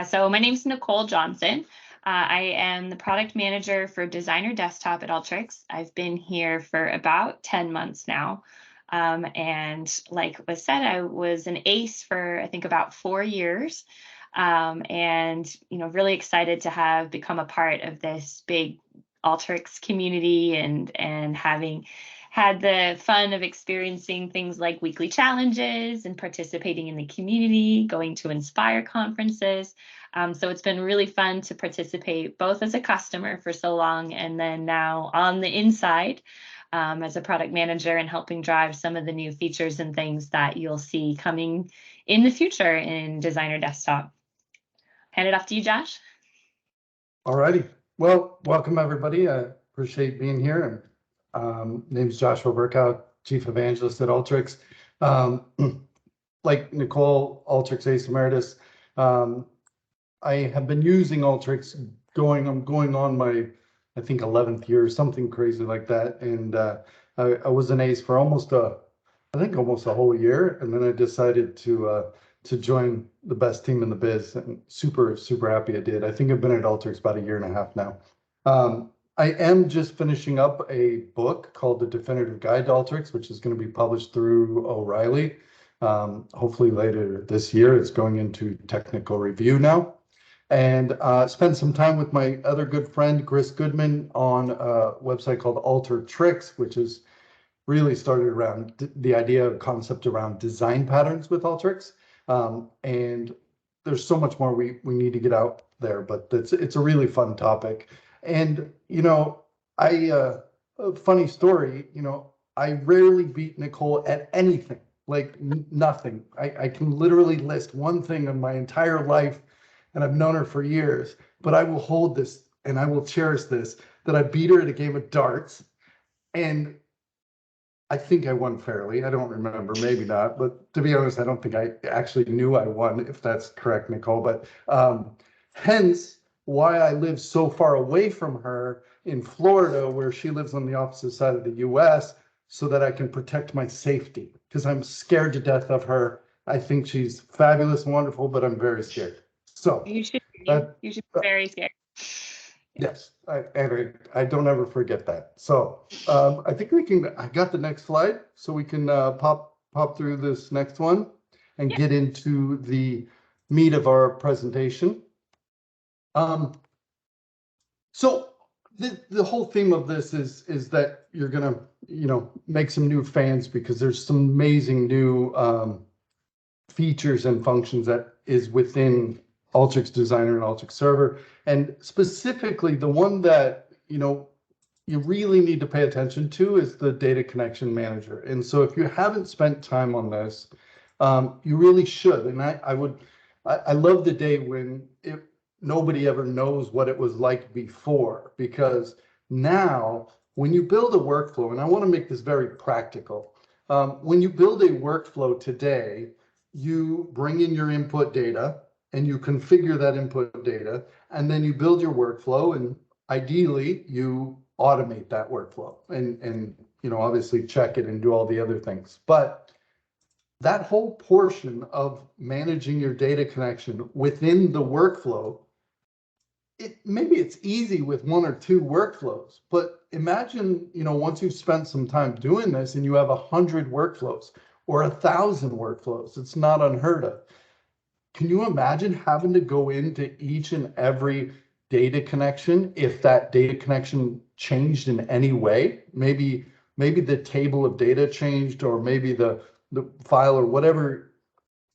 So my name is Nicole Johnson. I am the product manager for Designer Desktop at Alteryx. I've been here for about 10 months now. And like was said, I was an ACE for, I think, about 4 years. And, really excited to have become a part of this big Alteryx community and having had the fun of experiencing things like weekly challenges and participating in the community, going to Inspire conferences. So it's been really fun to participate both as a customer for so long and then now on the inside as a product manager and helping drive some of the new features and things that you'll see coming in the future in Designer Desktop. Hand it off to you, Josh. All righty. Well, welcome everybody. I appreciate being here. Name's Joshua Burkhow, Chief Evangelist at Alteryx. Like Nicole, Alteryx ACE Emeritus. I have been using Alteryx I'm going on my, I think, 11th year, something crazy like that. And I was an ACE for almost a whole year. And then I decided to join the best team in the biz, and super happy I did. I think I've been at Alteryx about 1.5 years now. I am just finishing up a book called The Definitive Guide to Alteryx, which is going to be published through O'Reilly. Hopefully later this year. It's going into technical review now. And spent some time with my other good friend, Chris Goodman, on a website called Alteryx, which is really started around the idea, concept around design patterns with Alteryx. And there's so much more we need to get out there, but it's a really fun topic. And, a funny story, I rarely beat Nicole at anything, like nothing. I can literally list one thing in my entire life, and I've known her for years, but I will hold this and I will cherish this, that I beat her at a game of darts. And I think I won fairly. I don't remember, maybe not, but to be honest, I don't think I actually knew I won, if that's correct, Nicole. But hence why I live so far away from her in Florida, where she lives on the opposite side of the US, so that I can protect my safety, because I'm scared to death of her. I think she's fabulous and wonderful, but I'm very scared. So you should be very scared. Yes, I don't ever forget that. So I think I got the next slide, so we can pop through this next one and get into the meat of our presentation. So the whole theme of this is that you're gonna, make some new fans, because there's some amazing new features and functions that is within Alteryx Designer and Alteryx Server. And specifically, the one that, you really need to pay attention to is the Data Connection Manager. And so if you haven't spent time on this, you really should. And I love the day when nobody ever knows what it was like before, because now when you build a workflow, and I want to make this very practical, when you build a workflow today, you bring in your input data and you configure that input data, and then you build your workflow, and ideally you automate that workflow and obviously check it and do all the other things. But that whole portion of managing your data connection within the workflow, maybe it's easy with 1 or 2 workflows, but imagine, once you've spent some time doing this and you have 100 workflows or 1,000 workflows, it's not unheard of. Can you imagine having to go into each and every data connection if that data connection changed in any way? Maybe the table of data changed, or maybe the file or whatever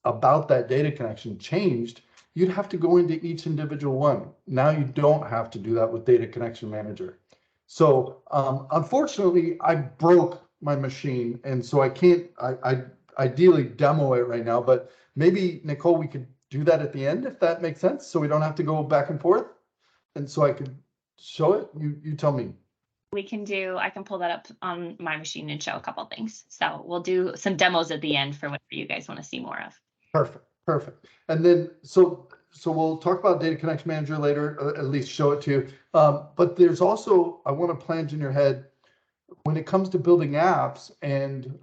about that data connection changed. You'd have to go into each individual one. Now you don't have to do that with Data Connection Manager. So unfortunately, I broke my machine, and so I can't ideally demo it right now, but maybe, Nicole, we could do that at the end, if that makes sense, so we don't have to go back and forth, and so I could show it. You tell me. I can pull that up on my machine and show a couple things. So we'll do some demos at the end for whatever you guys want to see more of. Perfect. And then, so we'll talk about Data Connection Manager later, at least show it to you. But there's also, I want to plant in your head, when it comes to building apps and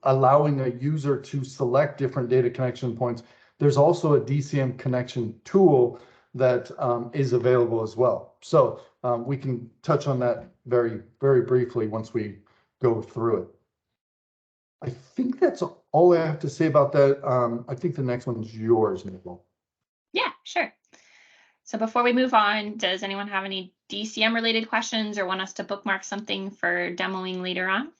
allowing a user to select different data connection points, There's also a DCM connection tool that is available as well. So we can touch on that very, very briefly once we go through it. I think that's all I have to say about that. I think the next one's yours, Nicole. Yeah, sure. So before we move on, does anyone have any DCM related questions or want us to bookmark something for demoing later on?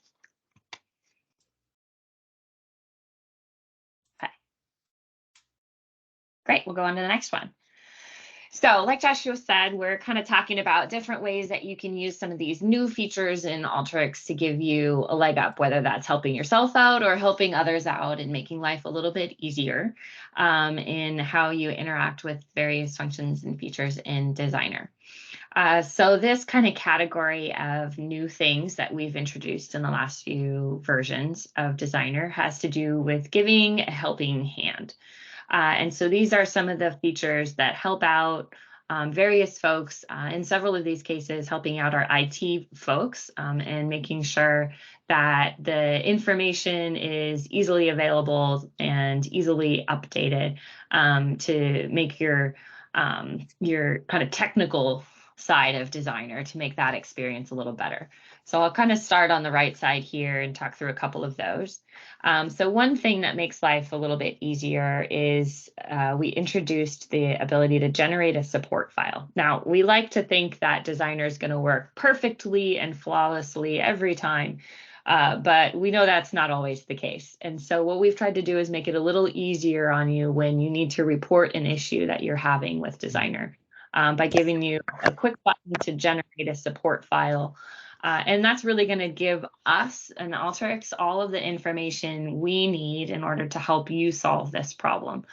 Okay. Great, we'll go on to the next one. So like Joshua said, we're kind of talking about different ways that you can use some of these new features in Alteryx to give you a leg up, whether that's helping yourself out or helping others out and making life a little bit easier in how you interact with various functions and features in Designer. So this kind of category of new things that we've introduced in the last few versions of Designer has to do with giving a helping hand. And so these are some of the features that help out various folks, in several of these cases, helping out our IT folks and making sure that the information is easily available and easily updated to make your kind of technical side of Designer to make that experience a little better. So I'll kind of start on the right side here and talk through a couple of those. So one thing that makes life a little bit easier is we introduced the ability to generate a support file. Now, we like to think that Designer is going to work perfectly and flawlessly every time, but we know that's not always the case. And so what we've tried to do is make it a little easier on you when you need to report an issue that you're having with Designer by giving you a quick button to generate a support file. And that's really going to give us and Alteryx all of the information we need in order to help you solve this problem.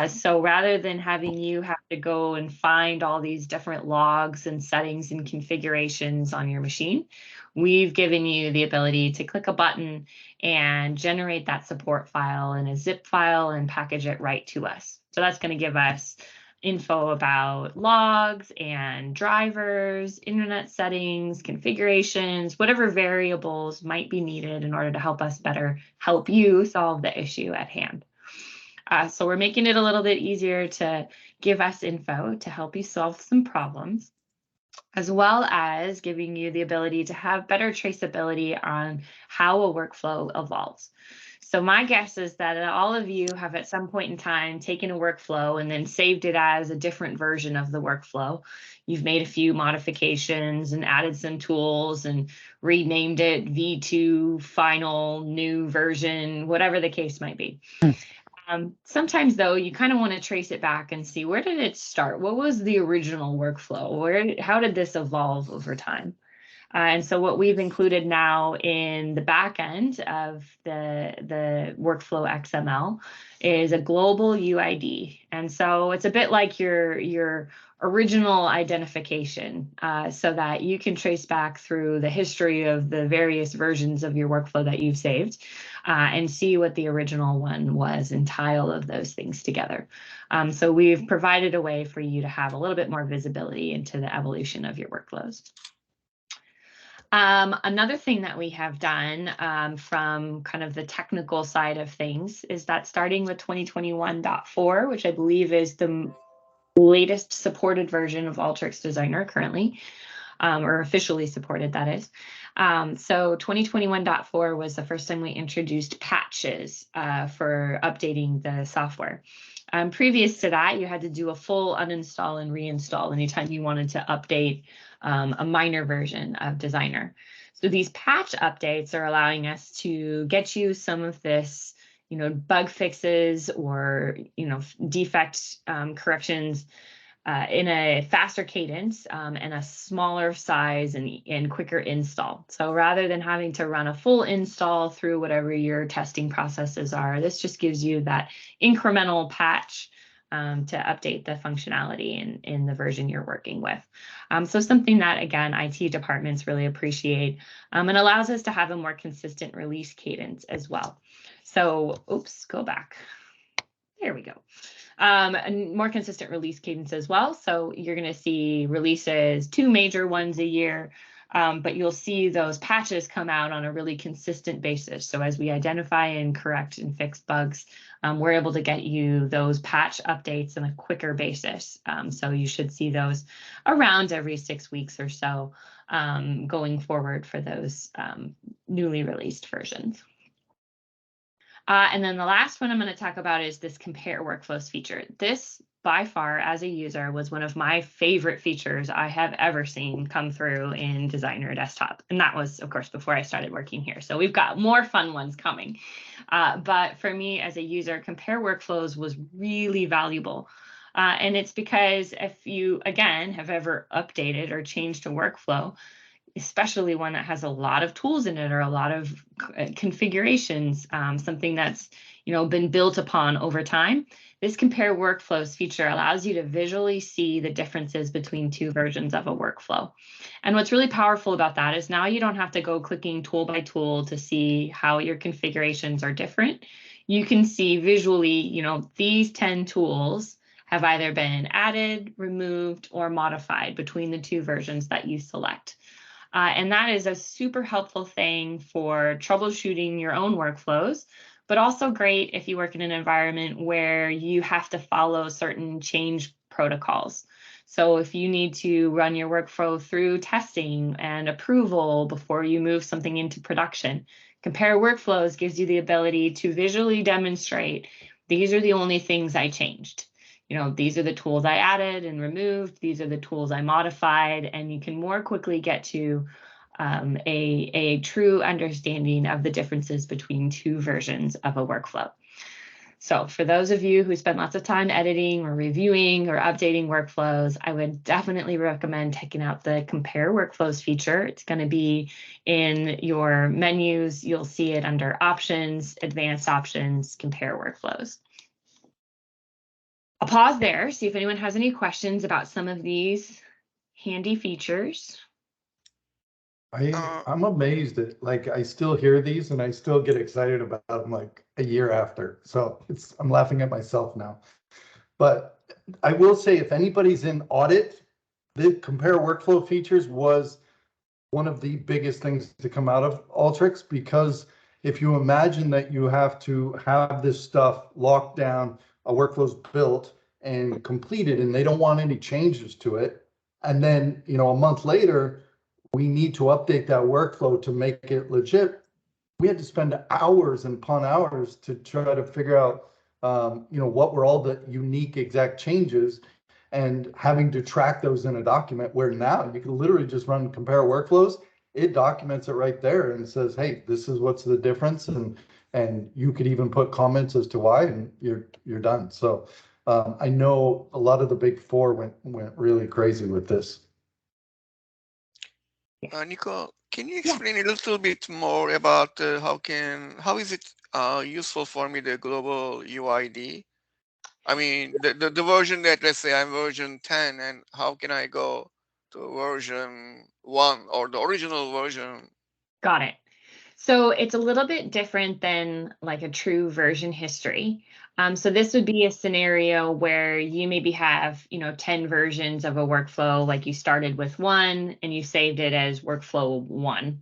So rather than having you have to go and find all these different logs and settings and configurations on your machine, we've given you the ability to click a button and generate that support file in a zip file and package it right to us. So that's going to give us info about logs and drivers, internet settings, configurations, whatever variables might be needed in order to help us better help you solve the issue at hand. So we're making it a little bit easier to give us info to help you solve some problems, as well as giving you the ability to have better traceability on how a workflow evolves. So my guess is that all of you have at some point in time taken a workflow and then saved it as a different version of the workflow. You've made a few modifications and added some tools and renamed it V2 final new version, whatever the case might be. Sometimes, though, you kind of want to trace it back and see, where did it start? What was the original workflow? How did this evolve over time? And so what we've included now in the back end of the workflow XML is a global UID. And so it's a bit like your original identification so that you can trace back through the history of the various versions of your workflow that you've saved and see what the original one was and tie all of those things together. So we've provided a way for you to have a little bit more visibility into the evolution of your workflows. Another thing that we have done from kind of the technical side of things is that starting with 2021.4, which I believe is the latest supported version of Alteryx Designer currently, or officially supported, that is. So 2021.4 was the first time we introduced patches for updating the software. Previous to that, you had to do a full uninstall and reinstall anytime you wanted to update a minor version of Designer. So these patch updates are allowing us to get you some of this, bug fixes or, defect corrections in a faster cadence and a smaller size and quicker install. So rather than having to run a full install through whatever your testing processes are, this just gives you that incremental patch to update the functionality in the version you're working with. So something that, again, IT departments really appreciate and allows us to have a more consistent release cadence as well. So, oops, go back. There we go. A more consistent release cadence as well. So you're going to see releases, 2 major ones a year, but you'll see those patches come out on a really consistent basis. So as we identify and correct and fix bugs, we're able to get you those patch updates on a quicker basis. So you should see those around every 6 weeks or so going forward for those newly released versions. And then the last one I'm going to talk about is this compare workflows feature. This, by far, as a user, was one of my favorite features I have ever seen come through in Designer Desktop. And that was, of course, before I started working here. So we've got more fun ones coming. But for me as a user, compare workflows was really valuable. And it's because if you, again, have ever updated or changed a workflow, especially one that has a lot of tools in it or a lot of configurations, something that's been built upon over time, this compare workflows feature allows you to visually see the differences between two versions of a workflow. And what's really powerful about that is now you don't have to go clicking tool by tool to see how your configurations are different. You can see visually, these 10 tools have either been added, removed, or modified between the two versions that you select. And that is a super helpful thing for troubleshooting your own workflows, but also great if you work in an environment where you have to follow certain change protocols. So if you need to run your workflow through testing and approval before you move something into production, compare workflows gives you the ability to visually demonstrate, these are the only things I changed. These are the tools I added and removed. These are the tools I modified, and you can more quickly get to a true understanding of the differences between two versions of a workflow. So for those of you who spend lots of time editing or reviewing or updating workflows, I would definitely recommend checking out the Compare Workflows feature. It's going to be in your menus. You'll see it under Options, Advanced Options, Compare Workflows. I'll pause there, see if anyone has any questions about some of these handy features. I'm amazed at, I still hear these and I still get excited about them like a year after. So I'm laughing at myself now. But I will say, if anybody's in audit, the compare workflow features was one of the biggest things to come out of Alteryx, because if you imagine that you have to have this stuff locked down, a workflow's built and completed, and they don't want any changes to it, and then a month later we need to update that workflow to make it legit, we had to spend hours and upon hours to try to figure out what were all the unique exact changes, and having to track those in a document, where now you can literally just run compare workflows. It documents it right there and says, hey, this is what's the difference, and you could even put comments as to why, and you're done. So I know a lot of the big four went really crazy with this. Nicole, can you explain a little bit more about how is it useful for me, the global UID? I mean, the version that, let's say I'm version 10, and how can I go to version 1 or the original version? Got it. So it's a little bit different than like a true version history. So this would be a scenario where you maybe have, 10 versions of a workflow, like you started with 1 and you saved it as workflow 1.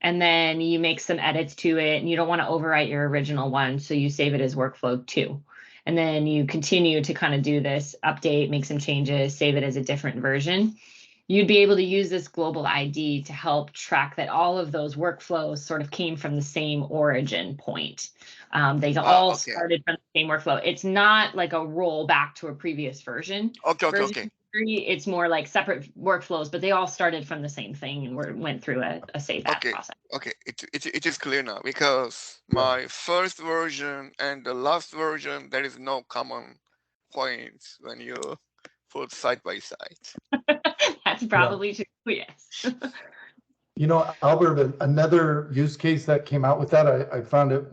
And then you make some edits to it and you don't want to overwrite your original one, so you save it as workflow 2. And then you continue to kind of do this update, make some changes, save it as a different version. You'd be able to use this global ID to help track that all of those workflows sort of came from the same origin point. They all started from the same workflow. It's not like a roll back to a previous version. Okay. It's more like separate workflows, but they all started from the same thing and went through a save that process. Okay, it is clear now, because my first version and the last version, there is no common points when you put side by side. That's probably true, yes. Albert, another use case that came out with that, I found it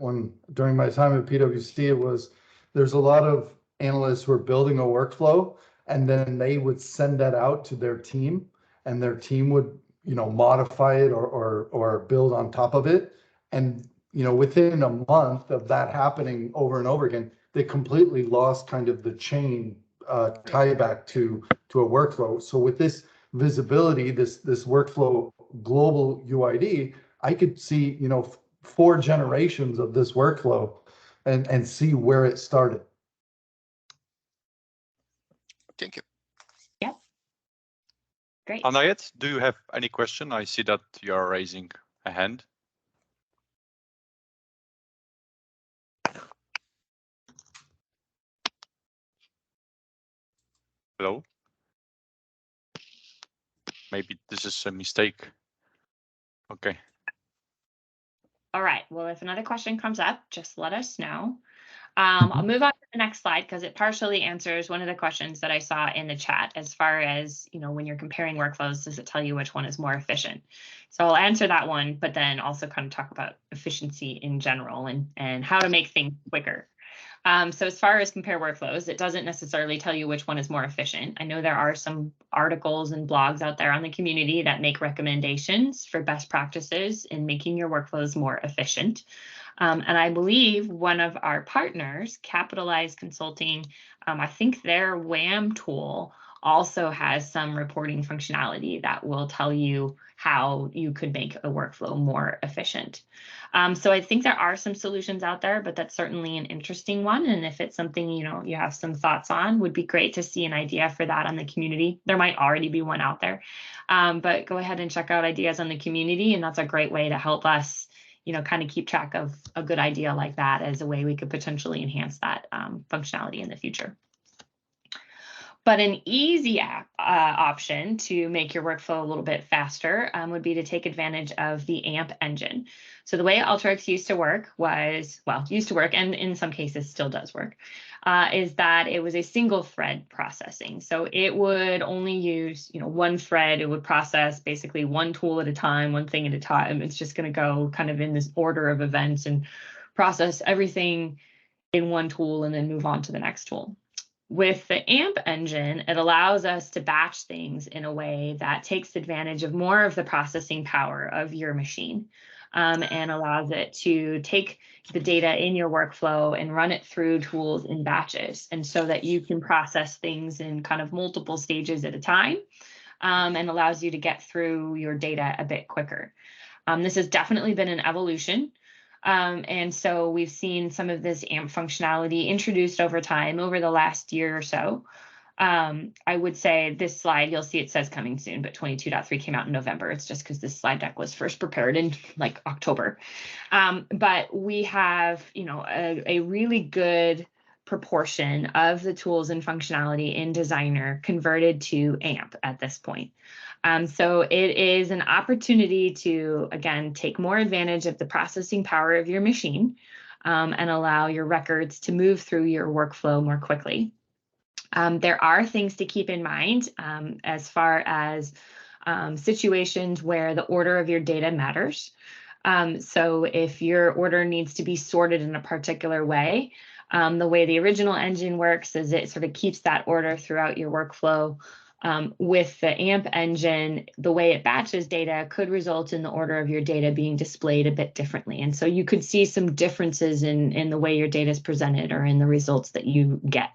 during my time at PwC, it was, there's a lot of analysts who are building a workflow, and then they would send that out to their team, and their team would, modify it or build on top of it. And, within a month of that happening over and over again, they completely lost kind of the chain tie back to a workflow. So with this visibility, this workflow global UID, I could see, 4 generations of this workflow and see where it started. Thank you. Yep. Great. Anayet, do you have any question? I see that you are raising a hand. Hello? Maybe this is a mistake. Okay. All right. Well, if another question comes up, just let us know. I'll move on to the next slide because it partially answers one of the questions that I saw in the chat as far as, when you're comparing workflows, does it tell you which one is more efficient? So I'll answer that one, but then also kind of talk about efficiency in general and how to make things quicker. So as far as compare workflows, it doesn't necessarily tell you which one is more efficient. I know there are some articles and blogs out there on the community that make recommendations for best practices in making your workflows more efficient. And I believe one of our partners, Capitalize Consulting, I think their WAM tool also has some reporting functionality that will tell you how you could make a workflow more efficient. So I think there are some solutions out there, but that's certainly an interesting one. And if it's something, you have some thoughts on, would be great to see an idea for that on the community. There might already be one out there, but go ahead and check out ideas on the community. And that's a great way to help us, kind of keep track of a good idea like that as a way we could potentially enhance that functionality in the future. But an easy option to make your workflow a little bit faster would be to take advantage of the AMP engine. So the way Alteryx used to work, and in some cases still does work, is that it was a single thread processing. So it would only use, one thread. It would process basically one tool at a time, one thing at a time. It's just going to go kind of in this order of events and process everything in one tool and then move on to the next tool. With the AMP engine, it allows us to batch things in a way that takes advantage of more of the processing power of your machine and allows it to take the data in your workflow and run it through tools in batches, and so that you can process things in kind of multiple stages at a time and allows you to get through your data a bit quicker. This has definitely been an evolution. And so we've seen some of this AMP functionality introduced over time over the last year or so. I would say this slide, you'll see it says coming soon, but 22.3 came out in November. It's just because this slide deck was first prepared in like October. But we have, a really good proportion of the tools and functionality in Designer converted to AMP at this point. So it is an opportunity to, again, take more advantage of the processing power of your machine and allow your records to move through your workflow more quickly. There are things to keep in mind as far as situations where the order of your data matters. So if your order needs to be sorted in a particular way, the way the original engine works is it sort of keeps that order throughout your workflow. With the AMP engine, the way it batches data could result in the order of your data being displayed a bit differently. And so you could see some differences in the way your data is presented or in the results that you get.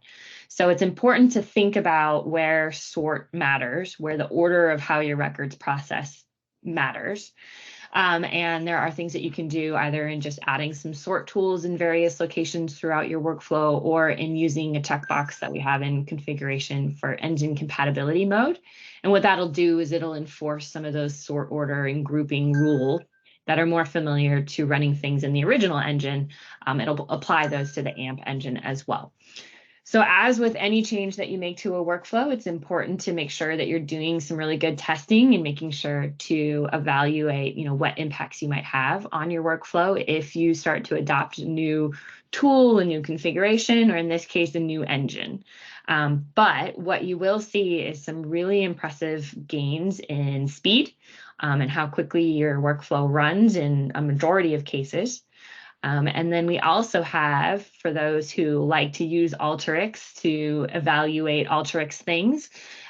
So it's important to think about where sort matters, where the order of how your records process matters. And there are things that you can do either in just adding some sort tools in various locations throughout your workflow or in using a checkbox that we have in configuration for engine compatibility mode. And what that'll do is it'll enforce some of those sort order and grouping rules that are more familiar to running things in the original engine. It'll apply those to the AMP engine as well. So as with any change that you make to a workflow, it's important to make sure that you're doing some really good testing and making sure to evaluate, what impacts you might have on your workflow if you start to adopt a new tool, a new configuration, or in this case, a new engine. But what you will see is some really impressive gains in speed and how quickly your workflow runs in a majority of cases. And then we also have, for those who like to use Alteryx to evaluate Alteryx things,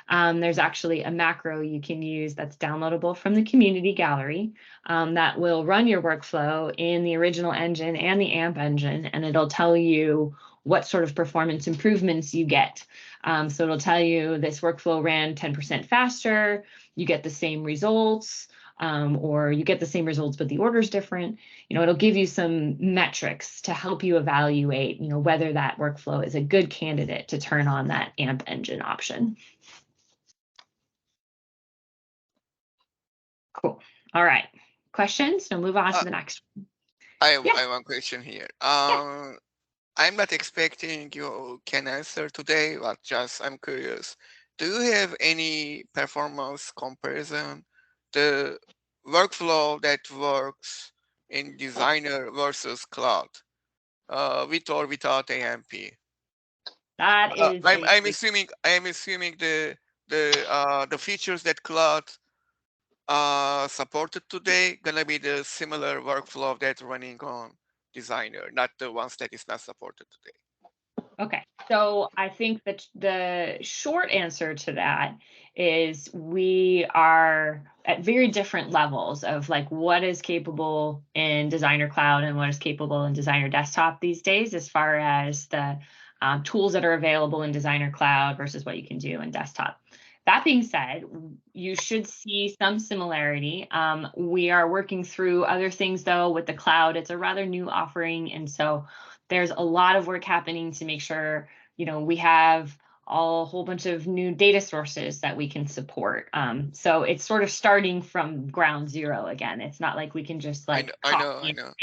there's actually a macro you can use that's downloadable from the community gallery that will run your workflow in the original engine and the AMP engine, and it'll tell you what sort of performance improvements you get. So it'll tell you this workflow ran 10% faster, you get the same results. or you get the same results, but the order is different. It'll give you some metrics to help you evaluate, whether that workflow is a good candidate to turn on that AMP engine option. Cool. All right. Questions? Now move on to the next one. I have one question here. I'm not expecting you can answer today, but just I'm curious. Do you have any performance comparison? The workflow that works in Designer versus Cloud, with or without AMP? That is. I'm assuming the features that Cloud supported today gonna be the similar workflow that's running on Designer, not the ones that is not supported today. Okay, so I think that the short answer to that is we are at very different levels of like what is capable in Designer Cloud and what is capable in Designer Desktop these days, as far as the tools that are available in Designer Cloud versus what you can do in Desktop. That being said, you should see some similarity. We are working through other things though with the cloud. It's a rather new offering, and so there's a lot of work happening to make sure, we have a whole bunch of new data sources that we can support. So it's sort of starting from ground zero again. It's not like we can just like I know.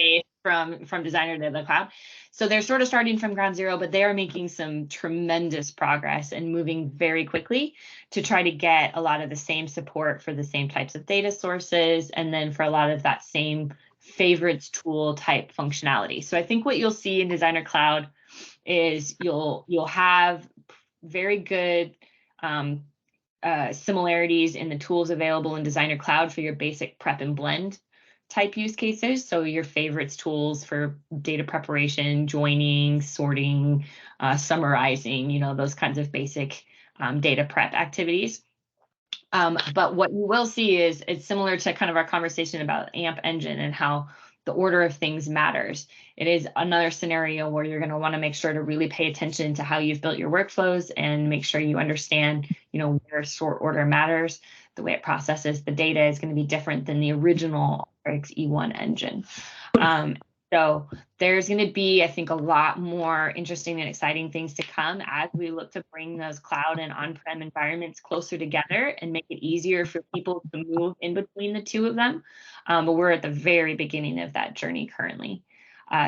From Designer to the cloud. So they're sort of starting from ground zero, but they are making some tremendous progress and moving very quickly to try to get a lot of the same support for the same types of data sources, and then for a lot of that same favorites tool type functionality. So I think what you'll see in Designer Cloud is you'll have very good similarities in the tools available in Designer Cloud for your basic prep and blend type use cases. So your favorites tools for data preparation, joining, sorting, summarizing, those kinds of basic data prep activities. But what you will see is it's similar to kind of our conversation about AMP engine and how the order of things matters. It is another scenario where you're going to want to make sure to really pay attention to how you've built your workflows and make sure you understand, where sort order matters. The way it processes the data is going to be different than the original Alteryx E1 engine. So there's going to be, I think, a lot more interesting and exciting things to come as we look to bring those cloud and on-prem environments closer together and make it easier for people to move in between the two of them. But we're at the very beginning of that journey currently.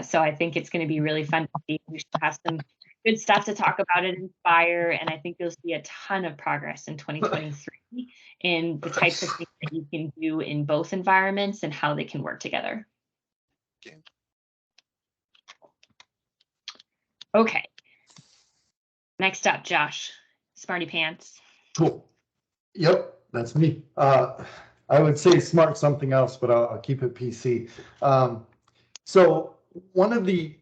So I think it's going to be really fun to see. We should have some good stuff to talk about at Inspire, and I think you'll see a ton of progress in 2023 in the types of things that you can do in both environments and how they can work together. Okay. Next up, Josh, Smarty Pants. Cool. Yep, that's me. I would say smart something else, but I'll keep it PC. So one of the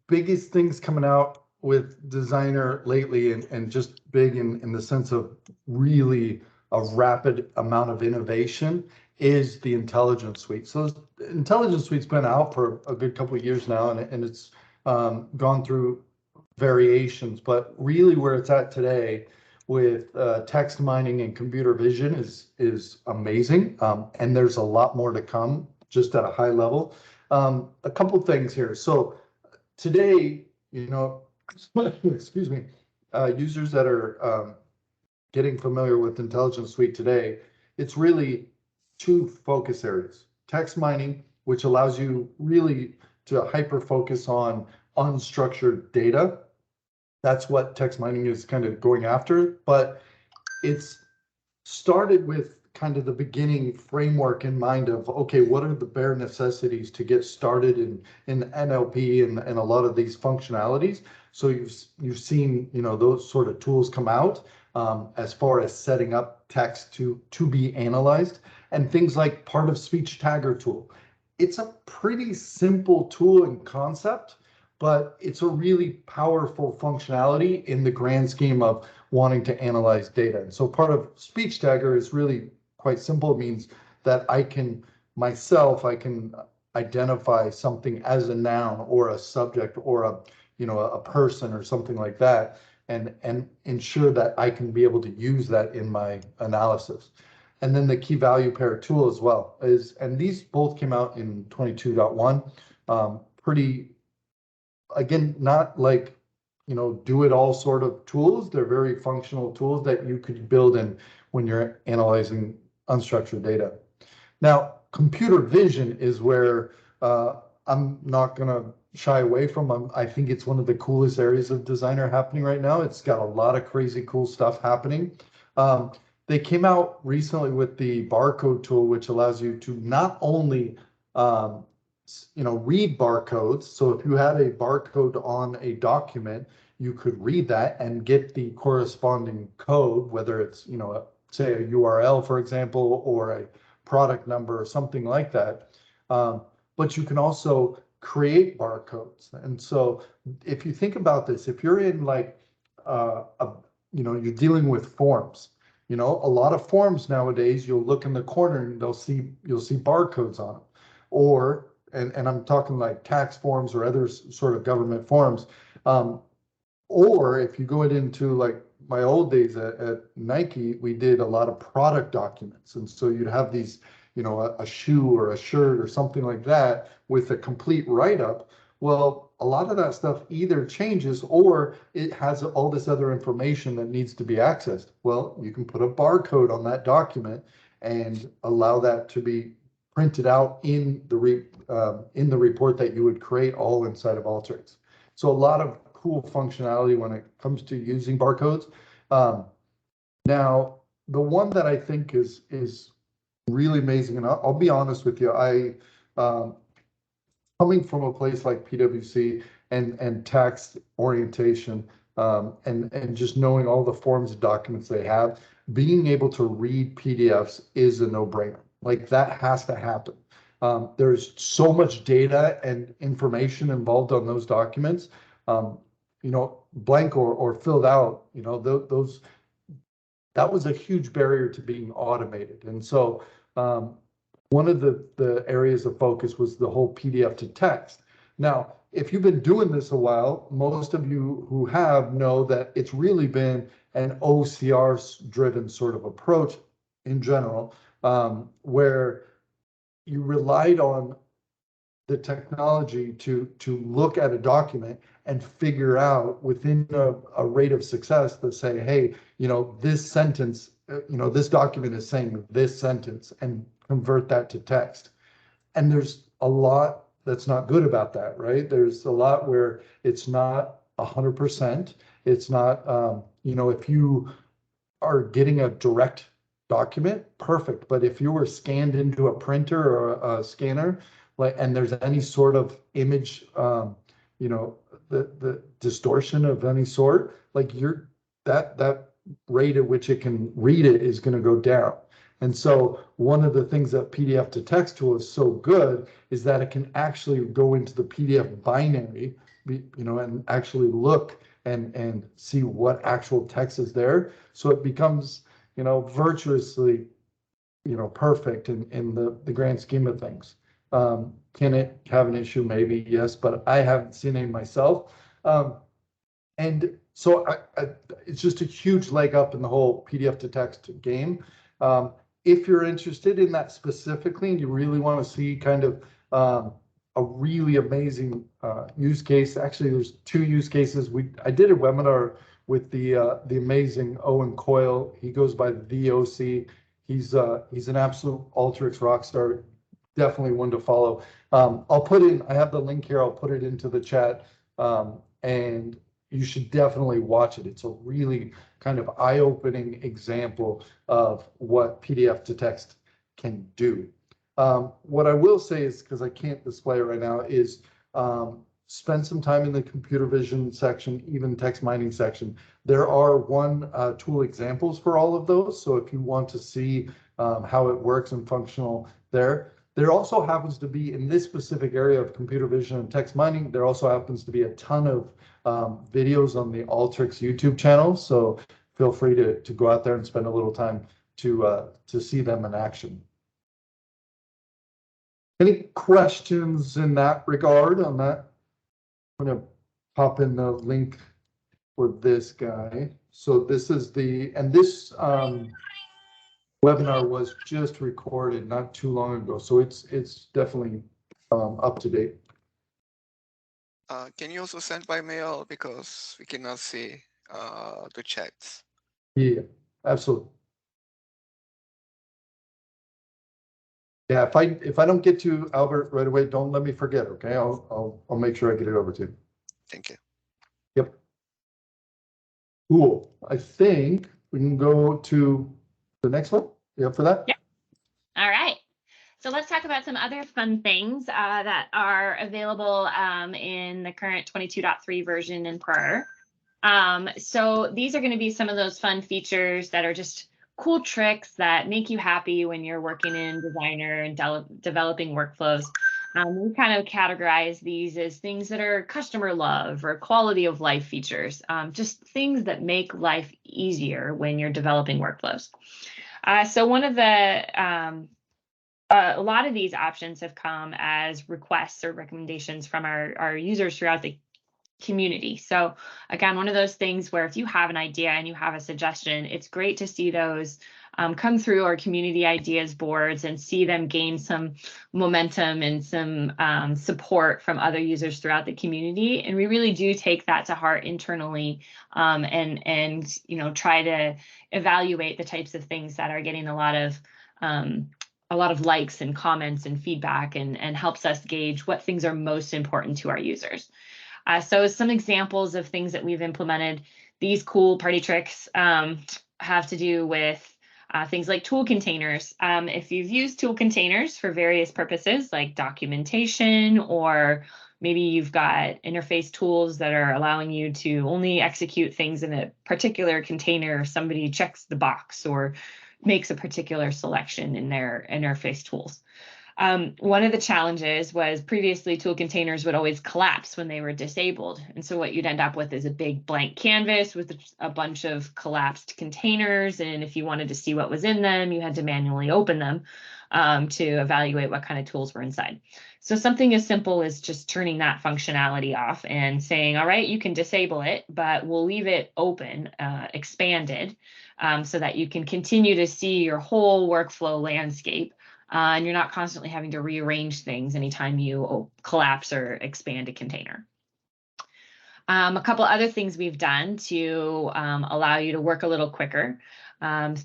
biggest things coming out with Designer lately, and just big in the sense of really a rapid amount of innovation, is the Intelligence Suite. So the Intelligence Suite's been out for a good couple of years now, and it's gone through variations, but really where it's at today with text mining and computer vision is amazing, and there's a lot more to come just at a high level. A couple things here. So today, excuse me, users that are getting familiar with Intelligence Suite today, it's really two focus areas. Text mining, which allows you really to hyper focus on unstructured data. That's what text mining is kind of going after, but it's started with kind of the beginning framework in mind of, okay, what are the bare necessities to get started in NLP and a lot of these functionalities. So you've seen, those sort of tools come out as far as setting up text to be analyzed, and things like part of speech tagger tool. It's a pretty simple tool and concept, but it's a really powerful functionality in the grand scheme of wanting to analyze data. And so part of speech tagger is really quite simple. It means that I can identify something as a noun or a subject or a person or something like that, and ensure that I can be able to use that in my analysis. and then the key value pair tool as well and these both came out in 22.1. Pretty, again, not like, do it all sort of tools. They're very functional tools that you could build in when you're analyzing unstructured data. Now, computer vision is where I'm not going to shy away from. I think it's one of the coolest areas of Designer happening right now. It's got a lot of crazy cool stuff happening. They came out recently with the barcode tool, which allows you to not only read barcodes. So if you had a barcode on a document, you could read that and get the corresponding code, whether it's, say a URL, for example, or a product number or something like that. But you can also create barcodes. And so if you think about this, if you're in like, you're dealing with forms, a lot of forms nowadays, you'll look in the corner and you'll see barcodes on them. Or, and I'm talking like tax forms or other sort of government forms. Or if you go into like my old days at Nike, we did a lot of product documents. And so you'd have these, a shoe or a shirt or something like that with a complete write-up. Well, a lot of that stuff either changes or it has all this other information that needs to be accessed. Well, you can put a barcode on that document and allow that to be printed out in the report that you would create all inside of Alteryx. So a lot of cool functionality when it comes to using barcodes. Now, the one that I think is really amazing, and I'll be honest with you, I coming from a place like PwC and tax orientation, and just knowing all the forms of documents they have, being able to read PDFs is a no-brainer. Like that has to happen. There's so much data and information involved on those documents, blank or filled out, those, that was a huge barrier to being automated. And so one of the areas of focus was the whole PDF to text. Now, if you've been doing this a while, most of you who have know that it's really been an OCR driven sort of approach in general, where you relied on the technology to look at a document and figure out within a rate of success to say, hey, this sentence, this document is saying this sentence, and convert that to text. And there's a lot that's not good about that, right? There's a lot where it's not 100%. It's not, if you are getting a direct document, perfect. But if you were scanned into a printer or a scanner, and there's any sort of image, the distortion of any sort, like that rate at which it can read it is going to go down. And so one of the things that PDF to text tool is so good is that it can actually go into the PDF binary, and actually look and see what actual text is there. So it becomes, virtuously, perfect in the grand scheme of things. Can it have an issue? Maybe, yes, but I haven't seen any myself. And so it's just a huge leg up in the whole PDF to text game. If you're interested in that specifically and you really want to see kind of a really amazing use case, actually there's 2 use cases. I did a webinar with the amazing Owen Coyle. He goes by the OC. He's an absolute Alteryx rock star. Definitely one to follow. I have the link here. I'll put it into the chat, and you should definitely watch it. It's a really kind of eye-opening example of what PDF to text can do. What I will say is, because I can't display it right now, is spend some time in the computer vision section, even text mining section. There are tool examples for all of those. So if you want to see how it works and functional there. There also happens to be, in this specific area of computer vision and text mining, there also happens to be a ton of videos on the Alteryx YouTube channel. So feel free to go out there and spend a little time to see them in action. Any questions in that regard on that? I'm going to pop in the link for this guy. So this is this webinar was just recorded not too long ago, so it's definitely up to date. Can you also send by mail because we cannot see the chats? Yeah, absolutely. Yeah, if I don't get to Albert right away, don't let me forget. Okay, I'll make sure I get it over to you. Thank you. Yep. Cool. I think we can go to the next one. You up for that? Yeah. All right. So let's talk about some other fun things that are available in the current 22.3 version and prior. So these are going to be some of those fun features that are just cool tricks that make you happy when you're working in Designer and developing workflows. We kind of categorize these as things that are customer love or quality of life features, just things that make life easier when you're developing workflows. So one of the a lot of these options have come as requests or recommendations from our users throughout the community. So again, one of those things where if you have an idea and you have a suggestion, it's great to see those come through our community ideas boards and see them gain some momentum and some support from other users throughout the community. And we really do take that to heart internally and try to evaluate the types of things that are getting a lot of likes and comments and feedback and helps us gauge what things are most important to our users. So some examples of things that we've implemented, these cool party tricks have to do with things like tool containers. If you've used tool containers for various purposes like documentation, or maybe you've got interface tools that are allowing you to only execute things in a particular container if somebody checks the box or makes a particular selection in their interface tools. One of the challenges was previously tool containers would always collapse when they were disabled. And so what you'd end up with is a big blank canvas with a bunch of collapsed containers. And if you wanted to see what was in them, you had to manually open them to evaluate what kind of tools were inside. So something as simple as just turning that functionality off and saying, all right, you can disable it, but we'll leave it open, expanded, so that you can continue to see your whole workflow landscape. And you're not constantly having to rearrange things anytime you collapse or expand a container. A couple other things we've done to allow you to work a little quicker.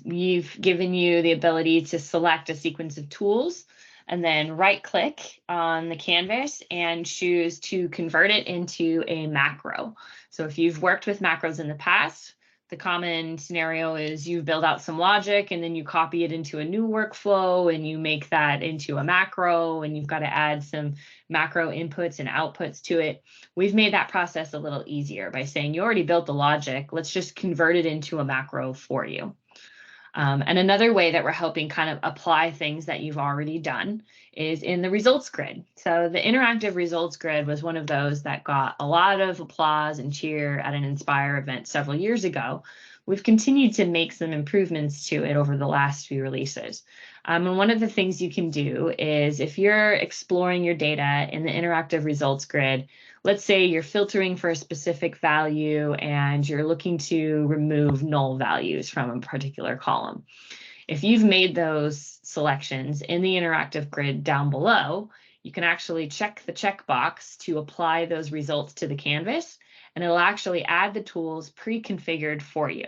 We've given you the ability to select a sequence of tools and then right-click on the canvas and choose to convert it into a macro. So if you've worked with macros in the past, the common scenario is you build out some logic and then you copy it into a new workflow and you make that into a macro and you've got to add some macro inputs and outputs to it. We've made that process a little easier by saying you already built the logic, let's just convert it into a macro for you. And another way that we're helping kind of apply things that you've already done is in the results grid. So the interactive results grid was one of those that got a lot of applause and cheer at an Inspire event several years ago. We've continued to make some improvements to it over the last few releases. And one of the things you can do is if you're exploring your data in the interactive results grid, let's say you're filtering for a specific value and you're looking to remove null values from a particular column. If you've made those selections in the interactive grid down below, you can actually check the checkbox to apply those results to the canvas, and it'll actually add the tools pre-configured for you.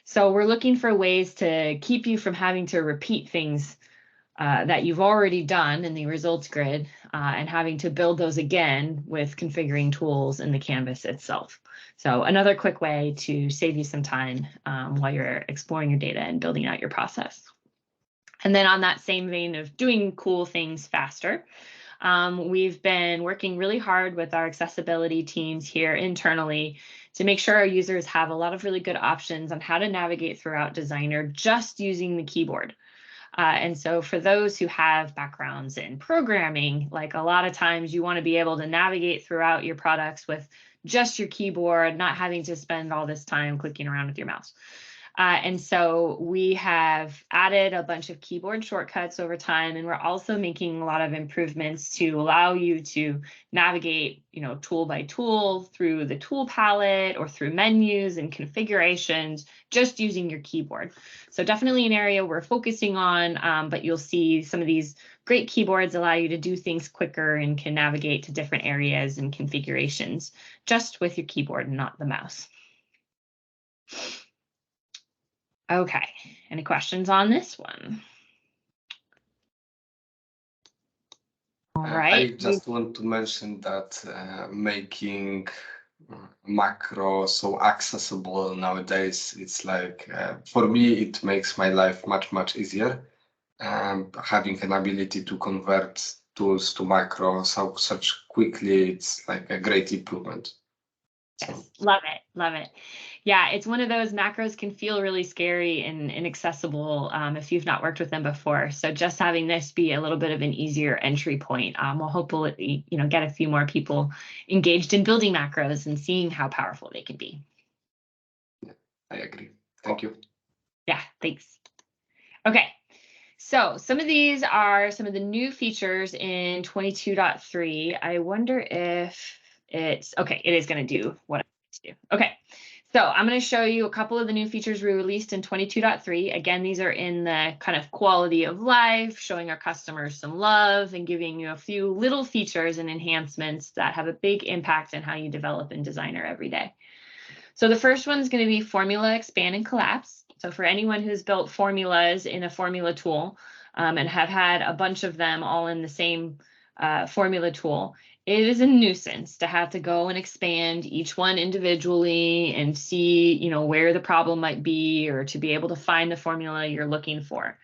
So we're looking for ways to keep you from having to repeat things that you've already done in the results grid and having to build those again with configuring tools in the canvas itself. So another quick way to save you some time while you're exploring your data and building out your process. And then on that same vein of doing cool things faster, we've been working really hard with our accessibility teams here internally to make sure our users have a lot of really good options on how to navigate throughout Designer just using the keyboard. And so for those who have backgrounds in programming, like a lot of times you want to be able to navigate throughout your products with just your keyboard, not having to spend all this time clicking around with your mouse. And so we have added a bunch of keyboard shortcuts over time, and we're also making a lot of improvements to allow you to navigate, tool by tool through the tool palette or through menus and configurations, just using your keyboard. So definitely an area we're focusing on, but you'll see some of these great keyboards allow you to do things quicker and can navigate to different areas and configurations just with your keyboard and not the mouse. Okay, any questions on this one? All right. I just want to mention that making macro so accessible nowadays, it's like, for me, it makes my life much easier. Having an ability to convert tools to macro such quickly, it's like a great improvement. Yes, love it, love it. Yeah, it's one of those macros can feel really scary and inaccessible if you've not worked with them before. So just having this be a little bit of an easier entry point will hopefully, get a few more people engaged in building macros and seeing how powerful they can be. Yeah, I agree. Thank you. Yeah, thanks. Okay. So some of these are some of the new features in 22.3. I wonder if it's, okay, it is going to do what I want to do. Okay, so I'm going to show you a couple of the new features we released in 22.3. Again, these are in the kind of quality of life, showing our customers some love and giving you a few little features and enhancements that have a big impact on how you develop in Designer every day. So the first one is going to be formula, expand, and collapse. So for anyone who's built formulas in a formula tool and have had a bunch of them all in the same formula tool, it is a nuisance to have to go and expand each one individually and see, where the problem might be, or to be able to find the formula you're looking for.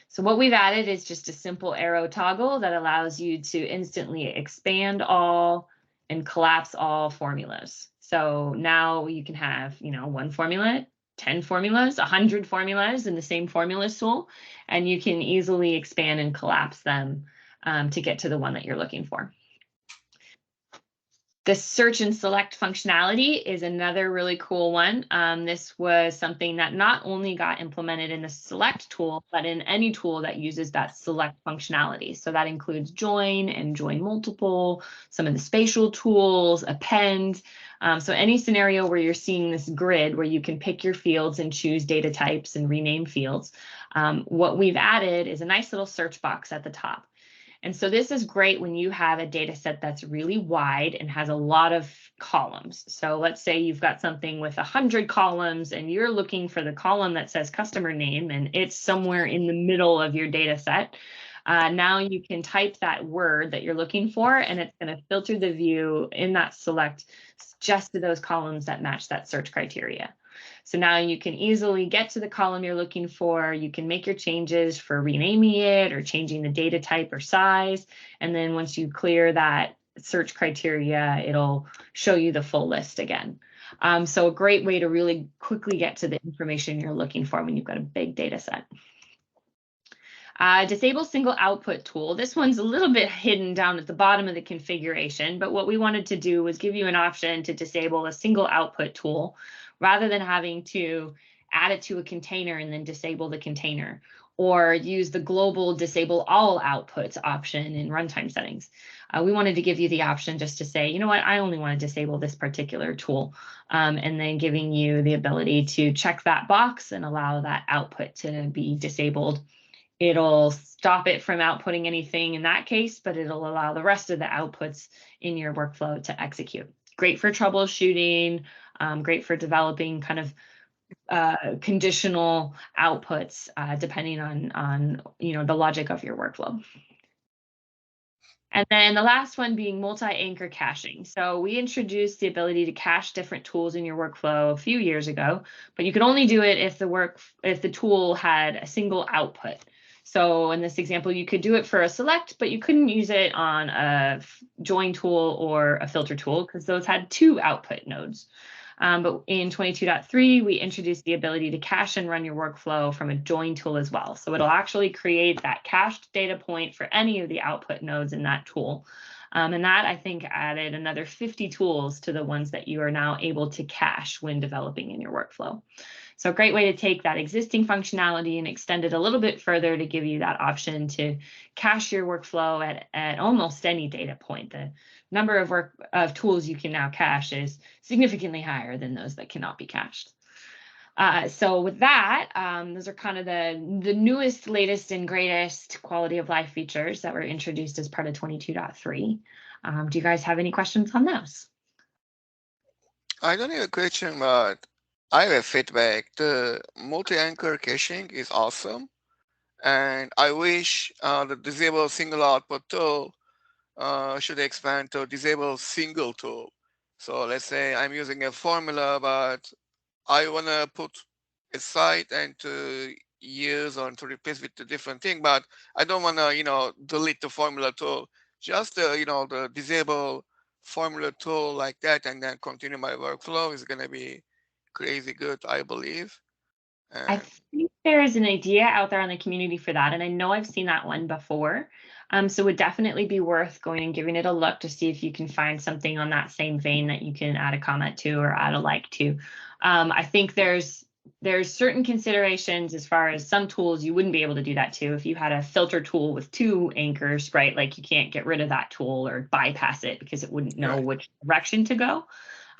So what we've added is just a simple arrow toggle that allows you to instantly expand all and collapse all formulas. So now you can have, one formula, 10 formulas, 100 formulas in the same formulas tool, and you can easily expand and collapse them to get to the one that you're looking for. The search and select functionality is another really cool one. This was something that not only got implemented in the select tool, but in any tool that uses that select functionality. So that includes join and join multiple, some of the spatial tools, append. So any scenario where you're seeing this grid where you can pick your fields and choose data types and rename fields, what we've added is a nice little search box at the top. And so this is great when you have a data set that's really wide and has a lot of columns. So let's say you've got something with 100 columns and you're looking for the column that says customer name and it's somewhere in the middle of your data set. Now you can type that word that you're looking for and it's going to filter the view in that select just to those columns that match that search criteria. So now you can easily get to the column you're looking for. You can make your changes for renaming it or changing the data type or size. And then once you clear that search criteria, it'll show you the full list again. So a great way to really quickly get to the information you're looking for when you've got a big data set. Disable single output tool. This one's a little bit hidden down at the bottom of the configuration, but what we wanted to do was give you an option to disable a single output tool rather than having to add it to a container and then disable the container, or use the global disable all outputs option in runtime settings. We wanted to give you the option just to say, you know what, I only want to disable this particular tool, and then giving you the ability to check that box and allow that output to be disabled. It'll stop it from outputting anything in that case, but it'll allow the rest of the outputs in your workflow to execute. Great for troubleshooting, great for developing kind of conditional outputs depending on the logic of your workflow. And then the last one being multi-anchor caching. So we introduced the ability to cache different tools in your workflow a few years ago, but you could only do it if the tool had a single output. So in this example, you could do it for a select, but you couldn't use it on a join tool or a filter tool because those had two output nodes. But in 22.3, we introduced the ability to cache and run your workflow from a join tool as well. So it'll actually create that cached data point for any of the output nodes in that tool. And that, I think, added another 50 tools to the ones that you are now able to cache when developing in your workflow. So a great way to take that existing functionality and extend it a little bit further to give you that option to cache your workflow at almost any data point. The number of tools you can now cache is significantly higher than those that cannot be cached. So with that, those are kind of the newest, latest, and greatest quality of life features that were introduced as part of 22.3. Do you guys have any questions on those? I don't have a question, but I have a feedback. The multi-anchor caching is awesome. And I wish the disable single output tool should expand to disable single tool. So let's say I'm using a formula, but I want to put a site and to use or to replace with a different thing, but I don't want to, delete the formula tool. Just, the disable formula tool like that and then continue my workflow is going to be crazy good, I believe. I think there's an idea out there on the community for that, and I know I've seen that one before. So it would definitely be worth going and giving it a look to see if you can find something on that same vein that you can add a comment to or add a like to. I think there's certain considerations as far as some tools you wouldn't be able to do that to. If you had a filter tool with 2 anchors, right? Like you can't get rid of that tool or bypass it because it wouldn't know which direction to go.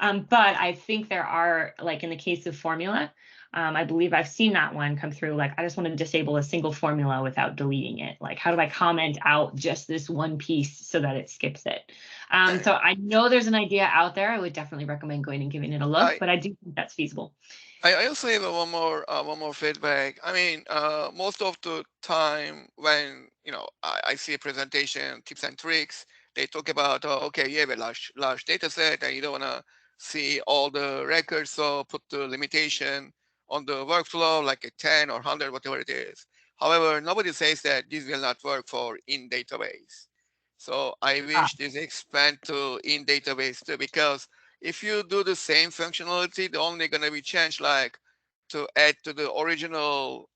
But I think there are, like in the case of formula, I believe I've seen that one come through. Like, I just want to disable a single formula without deleting it. Like, how do I comment out just this one piece so that it skips it? So I know there's an idea out there. I would definitely recommend going and giving it a look, but I do think that's feasible. I also have one more feedback. I mean, most of the time when I see a presentation, tips and tricks, they talk about okay, you have a large data set and you don't want to see all the records, so put the limitation on the workflow like a 10 or 100, whatever it is. However, nobody says that this will not work for in database. So I wish this expand to in database too, because if you do the same functionality, the only going to be changed like to add to the original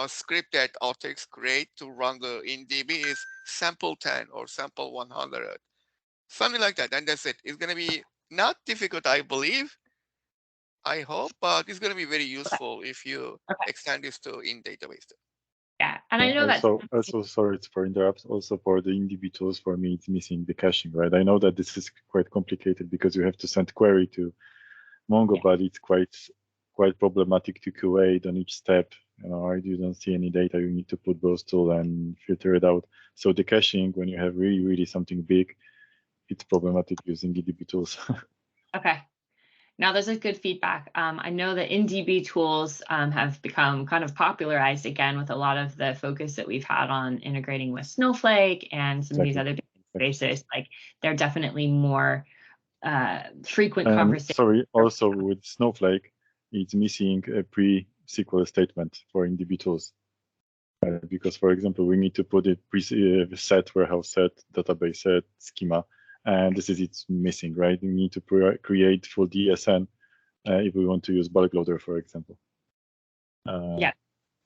script that Alteryx create to run the in DB is sample 10 or sample 100, something like that, and that's it. It's going to be not difficult, I believe. I hope, but it's going to be very useful if you extend this to in database. Yeah, and I know that. Also, sorry for interrupt. Also, for the InDB tools, for me, it's missing the caching, right? I know that this is quite complicated because you have to send query to Mongo, but it's quite problematic to QA on each step. You don't see any data. You need to put those tools and filter it out. So the caching, when you have really something big, it's problematic using InDB tools. Okay. Now, there's a good feedback. I know that InDB tools have become kind of popularized again with a lot of the focus that we've had on integrating with Snowflake and some of these other databases. Like, they're definitely more frequent conversations. Sorry, also with Snowflake, it's missing a pre-SQL statement for InDB tools. Because, for example, we need to put a set, warehouse set, database set, schema. And this is it's missing, right? We need to create full DSN if we want to use bulk loader, for example.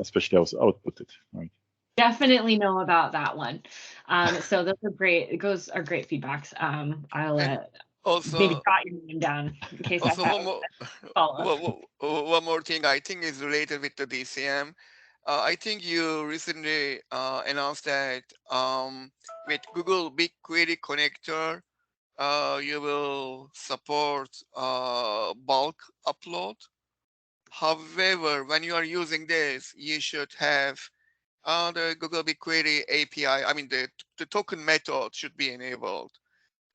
Especially also output it, right? Definitely know about that one. So those are great. Those are great feedbacks. I'll also maybe jot your name down in case I have one more thing I think is related with the DCM. I think you recently announced that with Google BigQuery connector, you will support bulk upload. However, when you are using this, you should have the Google BigQuery API. I mean, the token method should be enabled.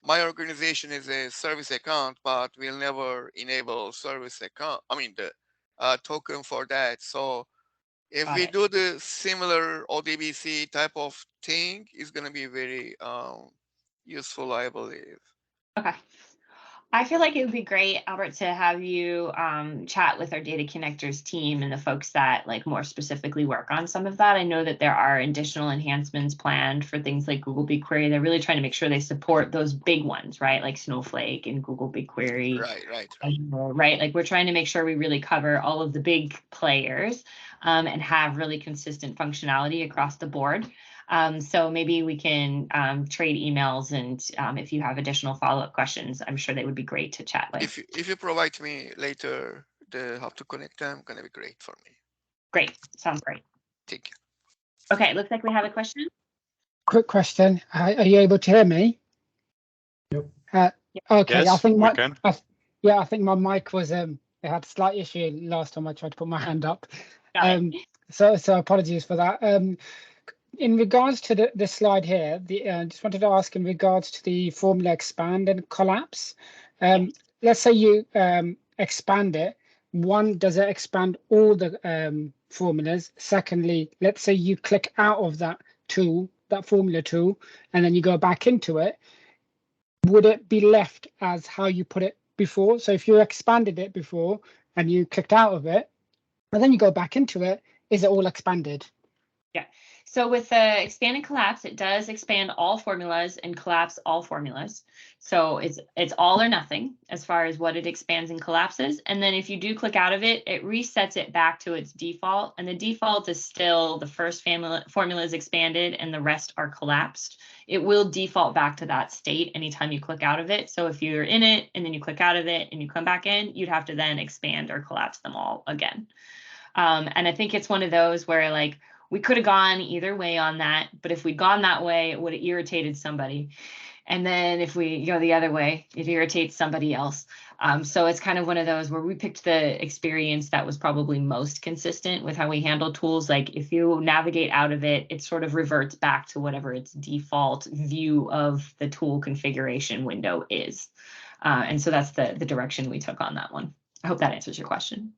My organization is a service account, but we'll never enable service account. I mean, the token for that. So if we do the similar ODBC type of thing, it's going to be very useful, I believe. Okay. I feel like it would be great, Albert, to have you chat with our data connectors team and the folks that like more specifically work on some of that. I know that there are additional enhancements planned for things like Google BigQuery. They're really trying to make sure they support those big ones, right? Like Snowflake and Google BigQuery. Right. Like we're trying to make sure we really cover all of the big players and have really consistent functionality across the board. So maybe we can trade emails, and if you have additional follow-up questions, I'm sure they would be great to chat with. If you provide me later the how to connect them, gonna be great for me. Great, sounds great. Thank you. Okay, looks like we have a question. Quick question. Are you able to hear me? Yep. Okay, Yes, I think we my can. I think my mic was it had a slight issue last time I tried to put my hand up. So apologies for that. In regards to the slide here, just wanted to ask in regards to the formula expand and collapse. Let's say you expand it. One, does it expand all the formulas? Secondly, let's say you click out of that tool, that formula tool, and then you go back into it. Would it be left as how you put it before? So if you expanded it before and you clicked out of it, and then you go back into it, is it all expanded? Yeah. So with the expand and collapse, it does expand all formulas and collapse all formulas. So it's all or nothing as far as what it expands and collapses. And then if you do click out of it, it resets it back to its default. And the default is still the first formula is expanded and the rest are collapsed. It will default back to that state anytime you click out of it. So if you're in it and then you click out of it and you come back in, you'd have to then expand or collapse them all again. And I think it's one of those where like, we could have gone either way on that, but if we'd gone that way, it would have irritated somebody. And then if we go the other way, it irritates somebody else. So it's kind of one of those where we picked the experience that was probably most consistent with how we handle tools. Like if you navigate out of it, it sort of reverts back to whatever its default view of the tool configuration window is. And so that's the direction we took on that one. I hope that answers your question.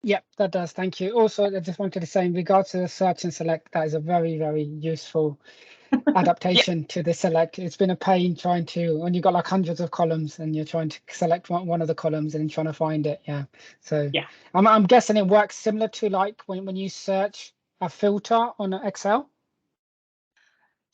Yep, that does. Thank you. Also, I just wanted to say in regards to the search and select, that is a very, very useful adaptation to the select. It's been a pain trying to, when you've got like hundreds of columns and you're trying to select one of the columns and then trying to find it. Yeah. So yeah, I'm guessing it works similar to like when you search a filter on Excel.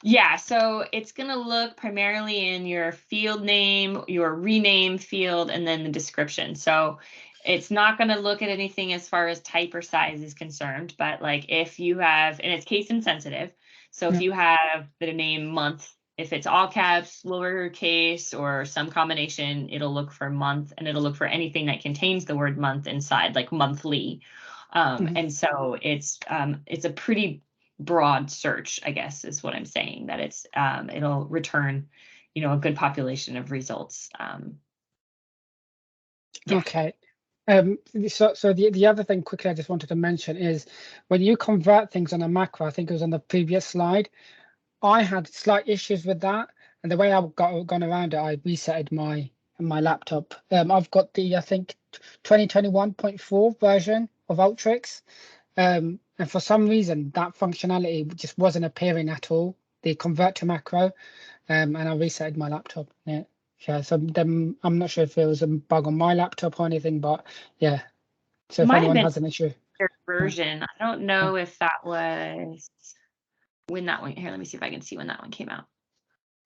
Yeah, so it's going to look primarily in your field name, your rename field, and then the description. So it's not going to look at anything as far as type or size is concerned, but like if you have, and it's case insensitive. So if you have the name month, if it's all caps, lowercase, or some combination, it'll look for month, and it'll look for anything that contains the word month inside, like monthly. And so it's a pretty broad search, I guess, is what I'm saying, that it's it'll return, a good population of results. Yeah. Okay. So the other thing quickly I just wanted to mention is when you convert things on a macro, I think it was on the previous slide, I had slight issues with that, and the way I've gone around it, I resetted my laptop. I've got the I think 2021.4 version of Alteryx, and for some reason that functionality just wasn't appearing at all. The convert to macro, and I resetted my laptop. Yeah, so then I'm not sure if it was a bug on my laptop or anything, but yeah. So if anyone has an issue. Version. I don't know if that was when that one. Here, let me see if I can see when that one came out.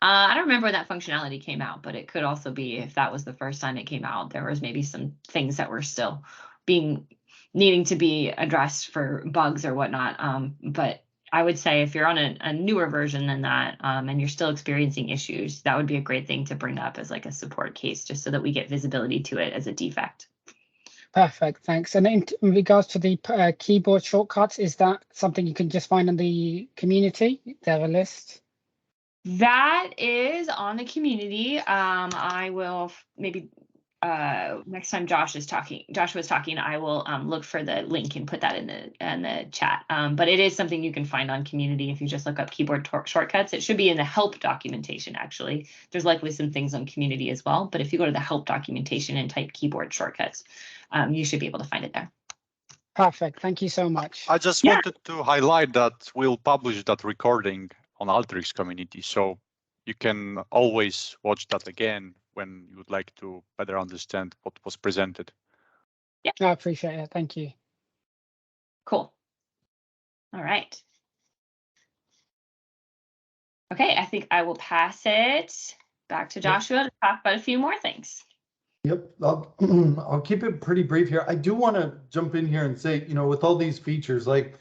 I don't remember when that functionality came out, but it could also be if that was the first time it came out. There was maybe some things that were still needing to be addressed for bugs or whatnot. But I would say if you're on a newer version than that, and you're still experiencing issues, that would be a great thing to bring up as like a support case, just so that we get visibility to it as a defect. Perfect, thanks. And in regards to the keyboard shortcuts, is that something you can just find in the community? Is there a list? That is on the community. I will maybe next time Joshua's talking, I will look for the link and put that in the chat. But it is something you can find on community if you just look up keyboard shortcuts. It should be in the help documentation, actually. There's likely some things on community as well, but if you go to the help documentation and type keyboard shortcuts, you should be able to find it there. Perfect, thank you so much. I just wanted to highlight that we'll publish that recording on Alteryx community, so you can always watch that again when you would like to better understand what was presented. Yeah, I appreciate it. Thank you. Cool. All right. Okay, I think I will pass it back to Joshua to talk about a few more things. Yep, I'll keep it pretty brief here. I do want to jump in here and say, with all these features, like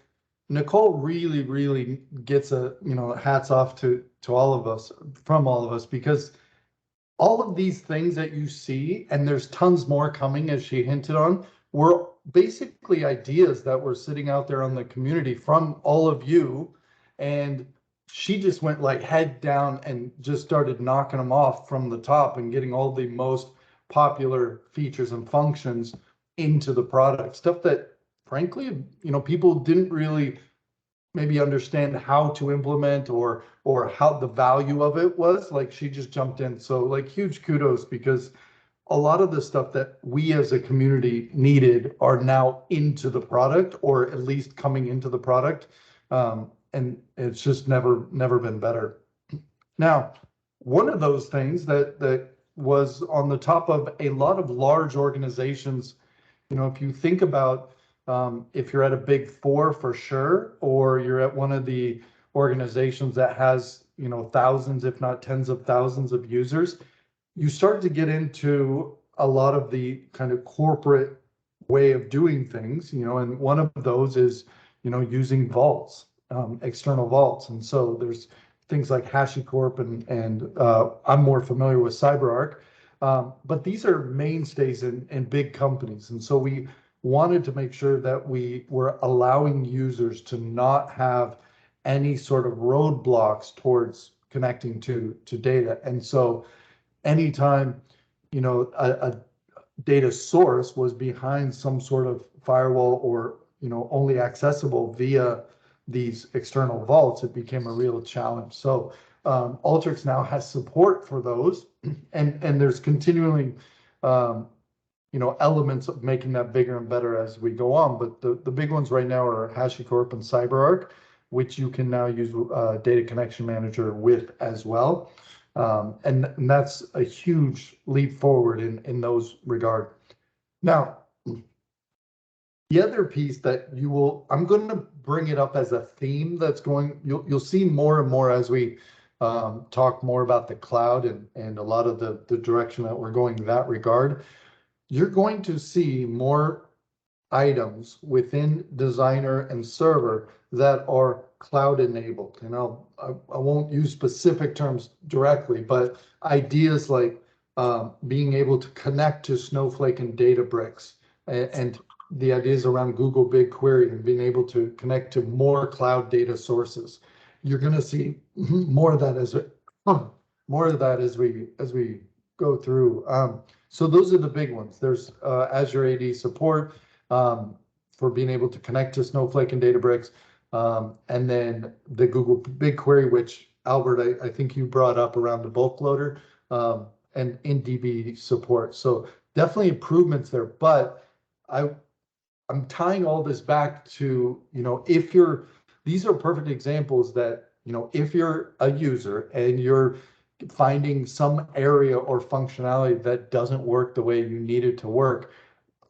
Nicole really gets a, hats off to all of us, from all of us, because all of these things that you see, and there's tons more coming, as she hinted on, were basically ideas that were sitting out there on the community from all of you. And she just went like head down and just started knocking them off from the top and getting all the most popular features and functions into the product. Stuff that, frankly, people didn't really maybe understand how to implement or how the value of it was. Like, she just jumped in. So like, huge kudos, because a lot of the stuff that we as a community needed are now into the product, or at least coming into the product. And it's just never been better. Now, one of those things that was on the top of a lot of large organizations, if you think about, if you're at a big four for sure, or you're at one of the organizations that has, thousands, if not tens of thousands of users, you start to get into a lot of the kind of corporate way of doing things, and one of those is, using vaults, external vaults. And so there's things like HashiCorp and I'm more familiar with CyberArk, but these are mainstays in big companies. And so we wanted to make sure that we were allowing users to not have any sort of roadblocks towards connecting to data. And so anytime, a data source was behind some sort of firewall or, only accessible via these external vaults, it became a real challenge. So Alteryx now has support for those, and there's continually, elements of making that bigger and better as we go on. But the big ones right now are HashiCorp and CyberArk, which you can now use Data Connection Manager with as well. And that's a huge leap forward in those regard. Now, the other piece that I'm going to bring it up as a theme that's you'll see more and more as we talk more about the cloud and a lot of the direction that we're going in that regard. You're going to see more items within Designer and Server that are cloud enabled. And I won't use specific terms directly, but ideas like being able to connect to Snowflake and Databricks, and the ideas around Google BigQuery and being able to connect to more cloud data sources. You're going to see more of that as we go through. So those are the big ones. There's Azure AD support for being able to connect to Snowflake and Databricks, and then the Google BigQuery, which Albert, I think you brought up around the bulk loader, and InDB support. So definitely improvements there. But I'm tying all this back to, these are perfect examples that, if you're a user and you're finding some area or functionality that doesn't work the way you need it to work,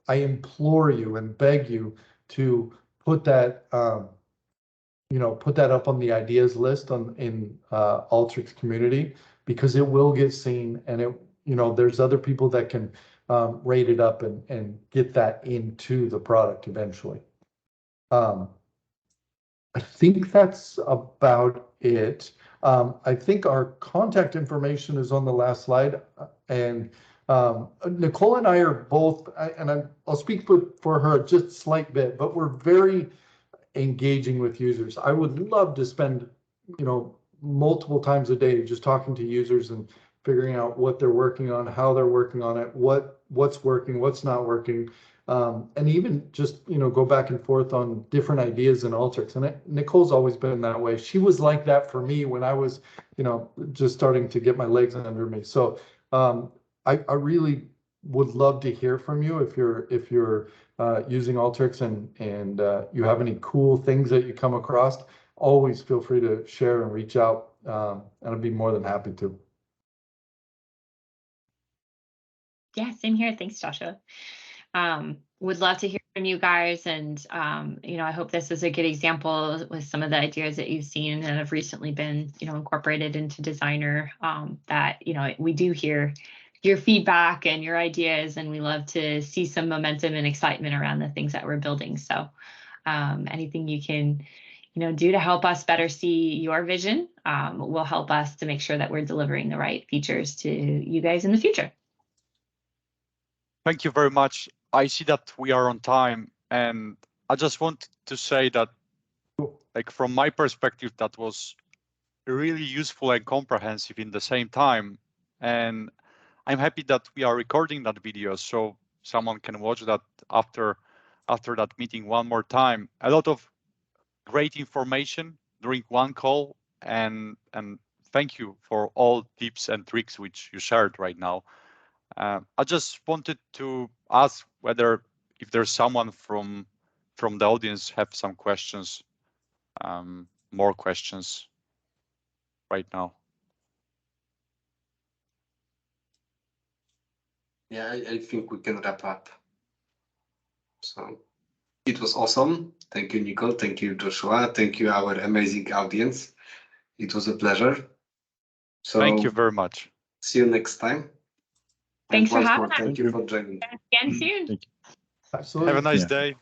I implore you and beg you to put that, put that up on the ideas list in Alteryx community, because it will get seen, and there's other people that can rate it up and get that into the product eventually. I think that's about it. I think our contact information is on the last slide, and Nicole and I are both, and I'll speak for her just a slight bit, but we're very engaging with users. I would love to spend, multiple times a day just talking to users and figuring out what they're working on, how they're working on it, what's working, what's not working, and even just, go back and forth on different ideas in Alteryx. And Nicole's always been that way. She was like that for me when I was, just starting to get my legs under me. So I really would love to hear from you if you're using Alteryx and you have any cool things that you come across. Always feel free to share and reach out, and I'd be more than happy to. Yeah, same here. Thanks, Joshua. Would love to hear from you guys, and I hope this is a good example with some of the ideas that you've seen that have recently been, incorporated into Designer. That we do hear your feedback and your ideas, and we love to see some momentum and excitement around the things that we're building. So Anything you can, do to help us better see your vision will help us to make sure that we're delivering the right features to you guys in the future. Thank you very much. I see that we are on time, and I just want to say that, like, from my perspective, that was really useful and comprehensive in the same time. And I'm happy that we are recording that video so someone can watch that after that meeting one more time. A lot of great information during one call, and thank you for all tips and tricks which you shared right now. I just wanted to ask whether if there's someone from the audience have some questions, more questions right now. Yeah, I think we can wrap up. So it was awesome. Thank you, Nicole. Thank you, Joshua. Thank you, our amazing audience. It was a pleasure. So Thank you very much. See you next time. Thanks for having us. Thank you for joining. Again soon. Thank you. Absolutely. Have a nice Yeah. day.